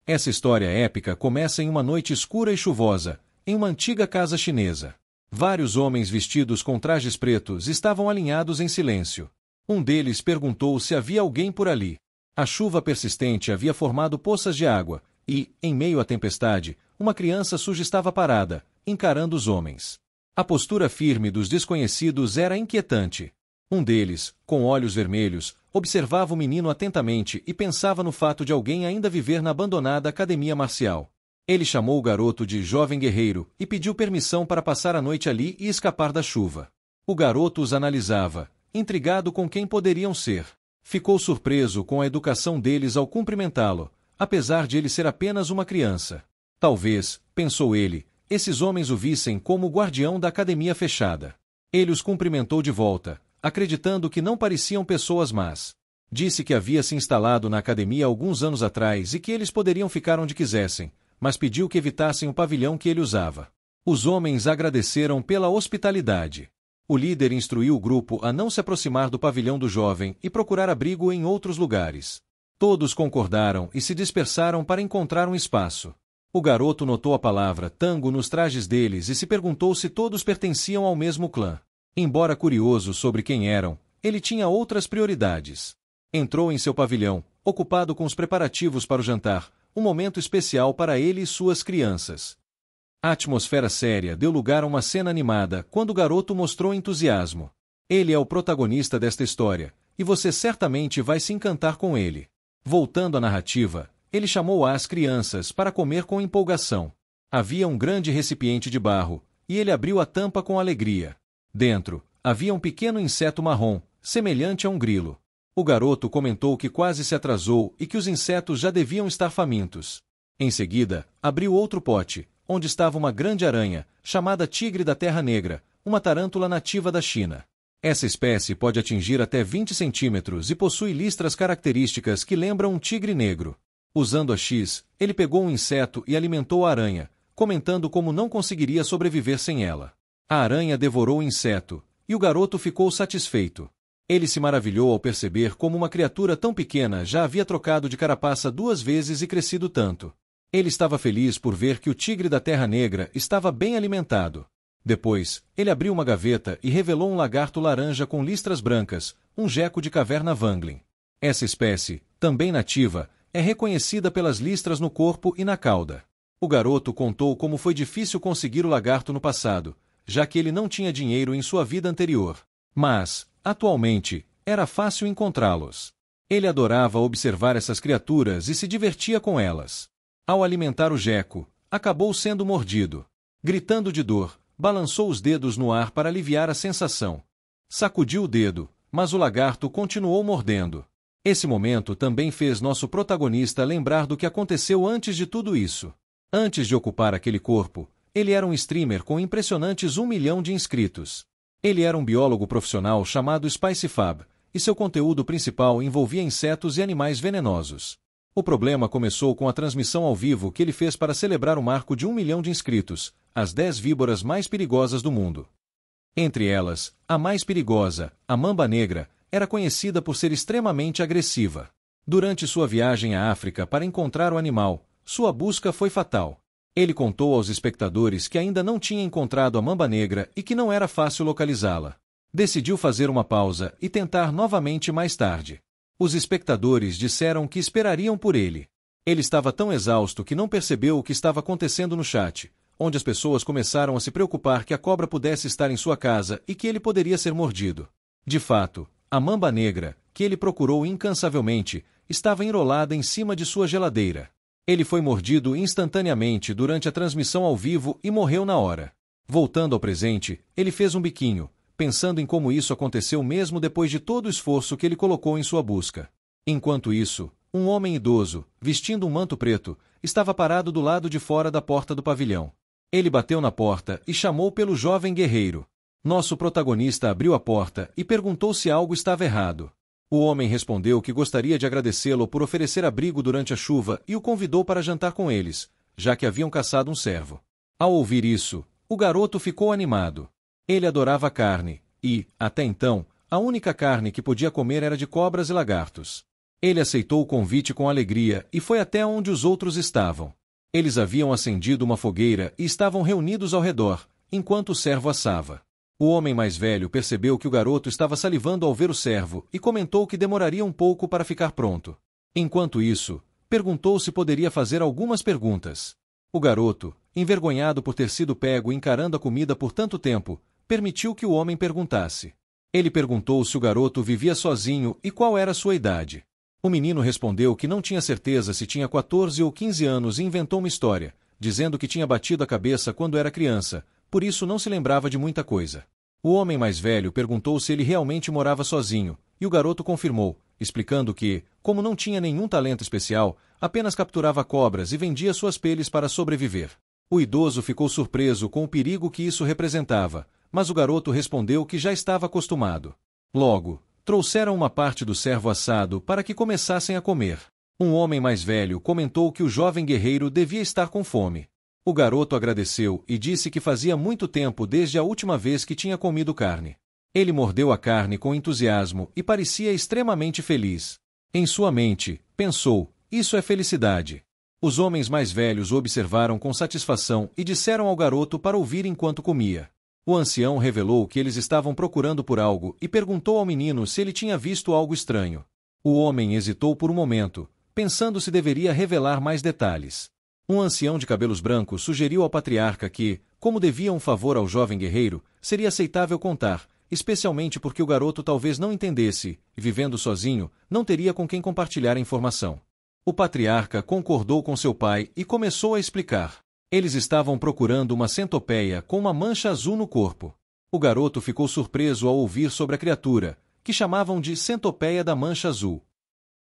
Essa história épica começa em uma noite escura e chuvosa, em uma antiga casa chinesa. Vários homens vestidos com trajes pretos estavam alinhados em silêncio. Um deles perguntou se havia alguém por ali. A chuva persistente havia formado poças de água, e, em meio à tempestade, uma criança suja estava parada, encarando os homens. A postura firme dos desconhecidos era inquietante. Um deles, com olhos vermelhos, observava o menino atentamente e pensava no fato de alguém ainda viver na abandonada academia marcial. Ele chamou o garoto de jovem guerreiro e pediu permissão para passar a noite ali e escapar da chuva. O garoto os analisava, intrigado com quem poderiam ser. Ficou surpreso com a educação deles ao cumprimentá-lo, apesar de ele ser apenas uma criança. Talvez, pensou ele, esses homens o vissem como o guardião da academia fechada. Ele os cumprimentou de volta, acreditando que não pareciam pessoas más. Disse que havia se instalado na academia alguns anos atrás e que eles poderiam ficar onde quisessem, mas pediu que evitassem o pavilhão que ele usava. Os homens agradeceram pela hospitalidade. O líder instruiu o grupo a não se aproximar do pavilhão do jovem e procurar abrigo em outros lugares. Todos concordaram e se dispersaram para encontrar um espaço. O garoto notou a palavra tango nos trajes deles e se perguntou se todos pertenciam ao mesmo clã. Embora curioso sobre quem eram, ele tinha outras prioridades. Entrou em seu pavilhão, ocupado com os preparativos para o jantar, um momento especial para ele e suas crianças. A atmosfera séria deu lugar a uma cena animada quando o garoto mostrou entusiasmo. Ele é o protagonista desta história, e você certamente vai se encantar com ele. Voltando à narrativa, ele chamou as crianças para comer com empolgação. Havia um grande recipiente de barro, e ele abriu a tampa com alegria. Dentro, havia um pequeno inseto marrom, semelhante a um grilo. O garoto comentou que quase se atrasou e que os insetos já deviam estar famintos. Em seguida, abriu outro pote, onde estava uma grande aranha, chamada tigre da Terra Negra, uma tarântula nativa da China. Essa espécie pode atingir até 20 centímetros e possui listras características que lembram um tigre negro. Usando a X, ele pegou um inseto e alimentou a aranha, comentando como não conseguiria sobreviver sem ela. A aranha devorou o inseto, e o garoto ficou satisfeito. Ele se maravilhou ao perceber como uma criatura tão pequena já havia trocado de carapaça 2 vezes e crescido tanto. Ele estava feliz por ver que o tigre da Terra Negra estava bem alimentado. Depois, ele abriu uma gaveta e revelou um lagarto laranja com listras brancas, um geco de caverna Wanglin. Essa espécie, também nativa, é reconhecida pelas listras no corpo e na cauda. O garoto contou como foi difícil conseguir o lagarto no passado, já que ele não tinha dinheiro em sua vida anterior. Mas, atualmente, era fácil encontrá-los. Ele adorava observar essas criaturas e se divertia com elas. Ao alimentar o geco, acabou sendo mordido. Gritando de dor, balançou os dedos no ar para aliviar a sensação. Sacudiu o dedo, mas o lagarto continuou mordendo. Esse momento também fez nosso protagonista lembrar do que aconteceu antes de tudo isso. Antes de ocupar aquele corpo, ele era um streamer com impressionantes 1 milhão de inscritos. Ele era um biólogo profissional chamado SpicyFab, e seu conteúdo principal envolvia insetos e animais venenosos. O problema começou com a transmissão ao vivo que ele fez para celebrar o marco de 1 milhão de inscritos, as 10 víboras mais perigosas do mundo. Entre elas, a mais perigosa, a mamba negra, era conhecida por ser extremamente agressiva. Durante sua viagem à África para encontrar o animal, sua busca foi fatal. Ele contou aos espectadores que ainda não tinha encontrado a mamba negra e que não era fácil localizá-la. Decidiu fazer uma pausa e tentar novamente mais tarde. Os espectadores disseram que esperariam por ele. Ele estava tão exausto que não percebeu o que estava acontecendo no chat, onde as pessoas começaram a se preocupar que a cobra pudesse estar em sua casa e que ele poderia ser mordido. De fato, a mamba negra, que ele procurou incansavelmente, estava enrolada em cima de sua geladeira. Ele foi mordido instantaneamente durante a transmissão ao vivo e morreu na hora. Voltando ao presente, ele fez um biquinho, pensando em como isso aconteceu mesmo depois de todo o esforço que ele colocou em sua busca. Enquanto isso, um homem idoso, vestindo um manto preto, estava parado do lado de fora da porta do pavilhão. Ele bateu na porta e chamou pelo jovem guerreiro. Nosso protagonista abriu a porta e perguntou se algo estava errado. O homem respondeu que gostaria de agradecê-lo por oferecer abrigo durante a chuva e o convidou para jantar com eles, já que haviam caçado um cervo. Ao ouvir isso, o garoto ficou animado. Ele adorava carne, e, até então, a única carne que podia comer era de cobras e lagartos. Ele aceitou o convite com alegria e foi até onde os outros estavam. Eles haviam acendido uma fogueira e estavam reunidos ao redor, enquanto o servo assava. O homem mais velho percebeu que o garoto estava salivando ao ver o servo e comentou que demoraria um pouco para ficar pronto. Enquanto isso, perguntou se poderia fazer algumas perguntas. O garoto, envergonhado por ter sido pego encarando a comida por tanto tempo, permitiu que o homem perguntasse. Ele perguntou se o garoto vivia sozinho e qual era sua idade. O menino respondeu que não tinha certeza se tinha 14 ou 15 anos e inventou uma história, dizendo que tinha batido a cabeça quando era criança, por isso não se lembrava de muita coisa. O homem mais velho perguntou se ele realmente morava sozinho, e o garoto confirmou, explicando que, como não tinha nenhum talento especial, apenas capturava cobras e vendia suas peles para sobreviver. O idoso ficou surpreso com o perigo que isso representava, mas o garoto respondeu que já estava acostumado. Logo, trouxeram uma parte do servo assado para que começassem a comer. Um homem mais velho comentou que o jovem guerreiro devia estar com fome. O garoto agradeceu e disse que fazia muito tempo desde a última vez que tinha comido carne. Ele mordeu a carne com entusiasmo e parecia extremamente feliz. Em sua mente, pensou, isso é felicidade. Os homens mais velhos o observaram com satisfação e disseram ao garoto para ouvir enquanto comia. O ancião revelou que eles estavam procurando por algo e perguntou ao menino se ele tinha visto algo estranho. O homem hesitou por um momento, pensando se deveria revelar mais detalhes. Um ancião de cabelos brancos sugeriu ao patriarca que, como devia um favor ao jovem guerreiro, seria aceitável contar, especialmente porque o garoto talvez não entendesse, e vivendo sozinho, não teria com quem compartilhar a informação. O patriarca concordou com seu pai e começou a explicar. Eles estavam procurando uma centopeia com uma mancha azul no corpo. O garoto ficou surpreso ao ouvir sobre a criatura, que chamavam de centopeia da mancha azul.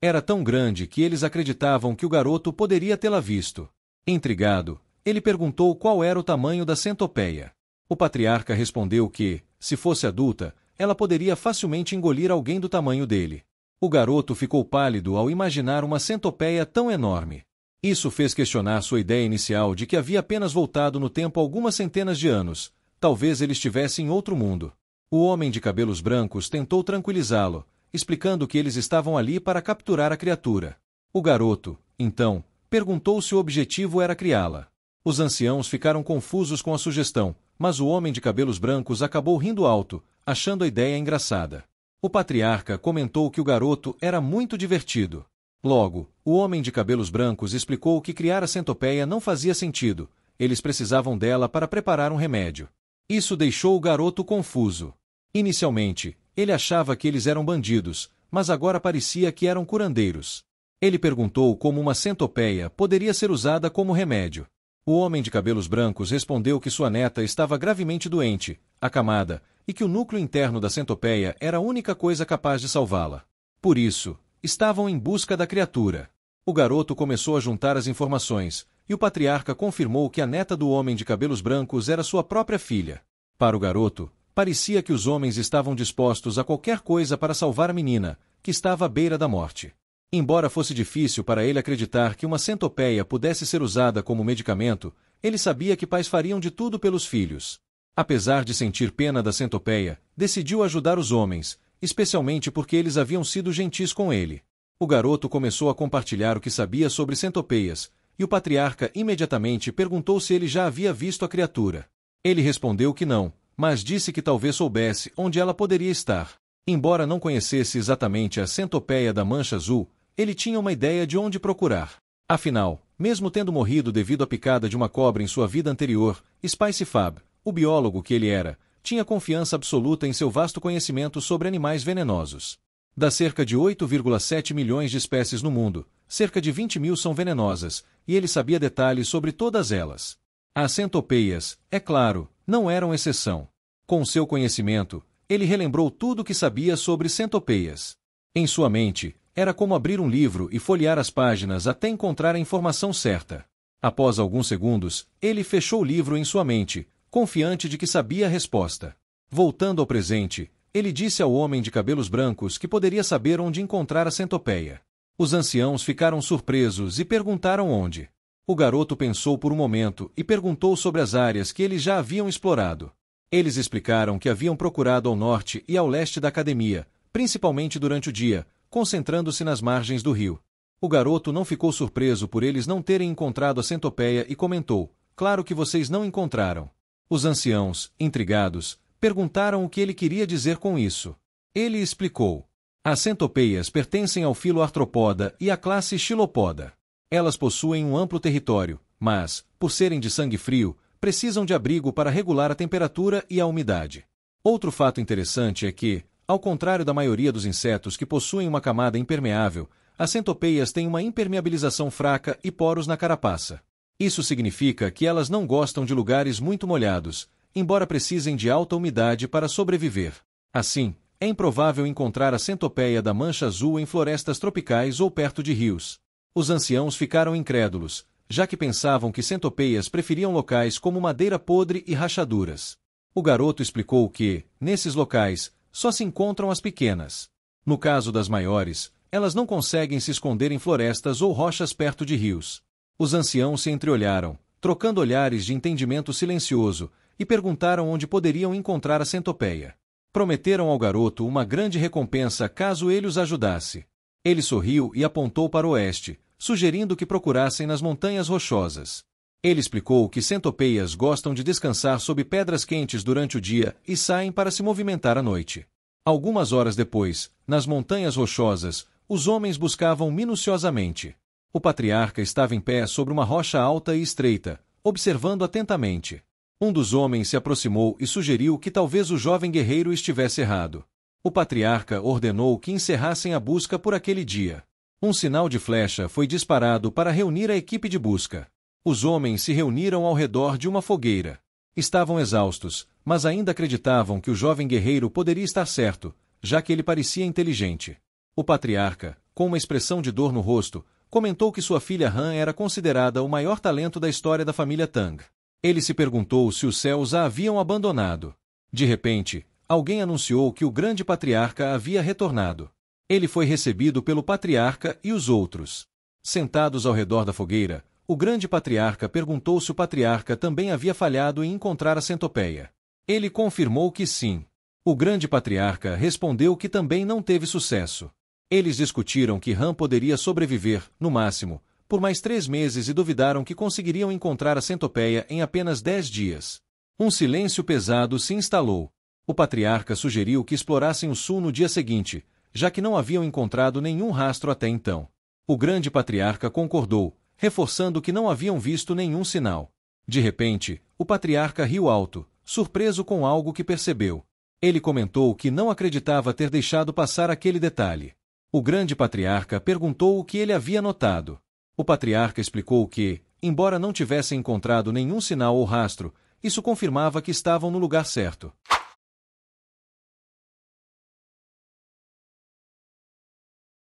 Era tão grande que eles acreditavam que o garoto poderia tê-la visto. Intrigado, ele perguntou qual era o tamanho da centopeia. O patriarca respondeu que, se fosse adulta, ela poderia facilmente engolir alguém do tamanho dele. O garoto ficou pálido ao imaginar uma centopeia tão enorme. Isso fez questionar sua ideia inicial de que havia apenas voltado no tempo algumas centenas de anos. Talvez ele estivesse em outro mundo. O homem de cabelos brancos tentou tranquilizá-lo, explicando que eles estavam ali para capturar a criatura. O garoto, então, perguntou se o objetivo era criá-la. Os anciãos ficaram confusos com a sugestão, mas o homem de cabelos brancos acabou rindo alto, achando a ideia engraçada. O patriarca comentou que o garoto era muito divertido. Logo, o homem de cabelos brancos explicou que criar a centopeia não fazia sentido, eles precisavam dela para preparar um remédio. Isso deixou o garoto confuso. Inicialmente, ele achava que eles eram bandidos, mas agora parecia que eram curandeiros. Ele perguntou como uma centopeia poderia ser usada como remédio. O homem de cabelos brancos respondeu que sua neta estava gravemente doente, acamada, e que o núcleo interno da centopeia era a única coisa capaz de salvá-la. Por isso, estavam em busca da criatura. O garoto começou a juntar as informações, e o patriarca confirmou que a neta do homem de cabelos brancos era sua própria filha. Para o garoto, parecia que os homens estavam dispostos a qualquer coisa para salvar a menina, que estava à beira da morte. Embora fosse difícil para ele acreditar que uma centopeia pudesse ser usada como medicamento, ele sabia que pais fariam de tudo pelos filhos. Apesar de sentir pena da centopeia, decidiu ajudar os homens, especialmente porque eles haviam sido gentis com ele. O garoto começou a compartilhar o que sabia sobre centopeias, e o patriarca imediatamente perguntou se ele já havia visto a criatura. Ele respondeu que não, mas disse que talvez soubesse onde ela poderia estar. Embora não conhecesse exatamente a centopeia da mancha azul, ele tinha uma ideia de onde procurar. Afinal, mesmo tendo morrido devido à picada de uma cobra em sua vida anterior, Spice Fab, o biólogo que ele era, tinha confiança absoluta em seu vasto conhecimento sobre animais venenosos. Das cerca de 8,7 milhões de espécies no mundo, cerca de 20.000 são venenosas, e ele sabia detalhes sobre todas elas. As centopeias, é claro, não eram exceção. Com seu conhecimento, ele relembrou tudo o que sabia sobre centopeias. Em sua mente, era como abrir um livro e folhear as páginas até encontrar a informação certa. Após alguns segundos, ele fechou o livro em sua mente, confiante de que sabia a resposta. Voltando ao presente, ele disse ao homem de cabelos brancos que poderia saber onde encontrar a centopeia. Os anciãos ficaram surpresos e perguntaram onde. O garoto pensou por um momento e perguntou sobre as áreas que eles já haviam explorado. Eles explicaram que haviam procurado ao norte e ao leste da academia, principalmente durante o dia, concentrando-se nas margens do rio. O garoto não ficou surpreso por eles não terem encontrado a centopeia e comentou: "Claro que vocês não encontraram." Os anciãos, intrigados, perguntaram o que ele queria dizer com isso. Ele explicou: "As centopeias pertencem ao filo Arthropoda e à classe Xilopoda. Elas possuem um amplo território, mas, por serem de sangue frio, precisam de abrigo para regular a temperatura e a umidade." Outro fato interessante é que, ao contrário da maioria dos insetos que possuem uma camada impermeável, as centopeias têm uma impermeabilização fraca e poros na carapaça. Isso significa que elas não gostam de lugares muito molhados, embora precisem de alta umidade para sobreviver. Assim, é improvável encontrar a centopeia da mancha azul em florestas tropicais ou perto de rios. Os anciãos ficaram incrédulos, já que pensavam que centopeias preferiam locais como madeira podre e rachaduras. O garoto explicou que, nesses locais, só se encontram as pequenas. No caso das maiores, elas não conseguem se esconder em florestas ou rochas perto de rios. Os anciãos se entreolharam, trocando olhares de entendimento silencioso, e perguntaram onde poderiam encontrar a centopeia. Prometeram ao garoto uma grande recompensa caso ele os ajudasse. Ele sorriu e apontou para o oeste, sugerindo que procurassem nas montanhas rochosas. Ele explicou que centopeias gostam de descansar sob pedras quentes durante o dia e saem para se movimentar à noite. Algumas horas depois, nas montanhas rochosas, os homens buscavam minuciosamente. O patriarca estava em pé sobre uma rocha alta e estreita, observando atentamente. Um dos homens se aproximou e sugeriu que talvez o jovem guerreiro estivesse errado. O patriarca ordenou que encerrassem a busca por aquele dia. Um sinal de flecha foi disparado para reunir a equipe de busca. Os homens se reuniram ao redor de uma fogueira. Estavam exaustos, mas ainda acreditavam que o jovem guerreiro poderia estar certo, já que ele parecia inteligente. O patriarca, com uma expressão de dor no rosto, comentou que sua filha Han era considerada o maior talento da história da família Tang. Ele se perguntou se os céus a haviam abandonado. De repente, alguém anunciou que o grande patriarca havia retornado. Ele foi recebido pelo patriarca e os outros. Sentados ao redor da fogueira, o grande patriarca perguntou se o patriarca também havia falhado em encontrar a centopeia. Ele confirmou que sim. O grande patriarca respondeu que também não teve sucesso. Eles discutiram que Han poderia sobreviver, no máximo, por mais 3 meses e duvidaram que conseguiriam encontrar a centopeia em apenas 10 dias. Um silêncio pesado se instalou. O patriarca sugeriu que explorassem o sul no dia seguinte, já que não haviam encontrado nenhum rastro até então. O grande patriarca concordou, reforçando que não haviam visto nenhum sinal. De repente, o patriarca riu alto, surpreso com algo que percebeu. Ele comentou que não acreditava ter deixado passar aquele detalhe. O grande patriarca perguntou o que ele havia notado. O patriarca explicou que, embora não tivessem encontrado nenhum sinal ou rastro, isso confirmava que estavam no lugar certo.